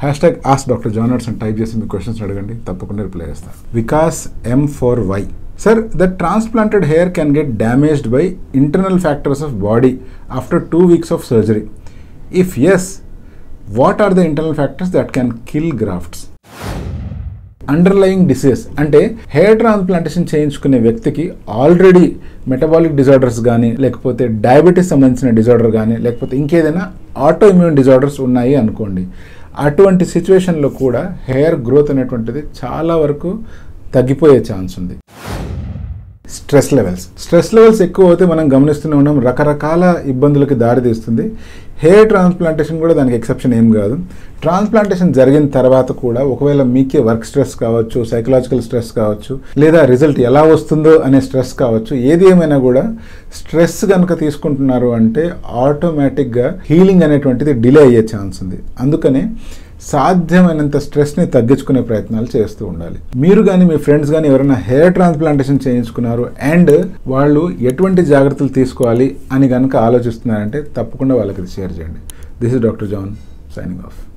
Hashtag ask doctor John అని type చేసి మీ questions అడగండి, తప్పకుండా రిప్లై చేస్తాను. Vikas M4Y. Sir, the transplanted hair can get damaged by internal factors of body after 2 weeks of surgery. If yes, what are the internal factors that can kill grafts? Underlying disease అంటే hair transplantation చేయించుకునే వ్యక్తికి already metabolic disorders కానీ, లేకపోతే diabetes సంబంధించిన disorder కానీ, లేకపోతే ఇంకేదైనా auto immune disorders ఉన్నాయి అనుకోండి. అటువంటి సిచ్యువేషన్లో కూడా హెయిర్ గ్రోత్ అనేటువంటిది చాలా వరకు తగ్గిపోయే ఛాన్స్ ఉంది. స్ట్రెస్ లెవెల్స్ ఎక్కువ అవుతే మనం గమనిస్తూనే ఉన్నాం, రకరకాల ఇబ్బందులకి దారితీస్తుంది. హెయిర్ ట్రాన్స్ప్లాంటేషన్ కూడా దానికి ఎక్సెప్షన్ ఏం కాదు. ట్రాన్స్ప్లాంటేషన్ జరిగిన తర్వాత కూడా ఒకవేళ మీకే వర్క్ స్ట్రెస్ కావచ్చు, సైకలాజికల్ స్ట్రెస్ కావచ్చు, లేదా రిజల్ట్ ఎలా వస్తుందో అనే స్ట్రెస్ కావచ్చు, ఏది ఏమైనా కూడా స్ట్రెస్ కనుక తీసుకుంటున్నారు అంటే ఆటోమేటిక్గా హీలింగ్ అనేటువంటిది డిలే అయ్యే ఛాన్స్ ఉంది. అందుకనే సాధ్యమైనంత స్ట్రెస్ని తగ్గించుకునే ప్రయత్నాలు చేస్తూ ఉండాలి. మీరు కానీ మీ ఫ్రెండ్స్ కానీ ఎవరైనా హెయిర్ ట్రాన్స్ప్లాంటేషన్ చేయించుకున్నారు అండ్ వాళ్ళు ఎటువంటి జాగ్రత్తలు తీసుకోవాలి అని కనుక ఆలోచిస్తున్నారంటే తప్పకుండా వాళ్ళకి షేర్ చేయండి. This is doctor John signing of.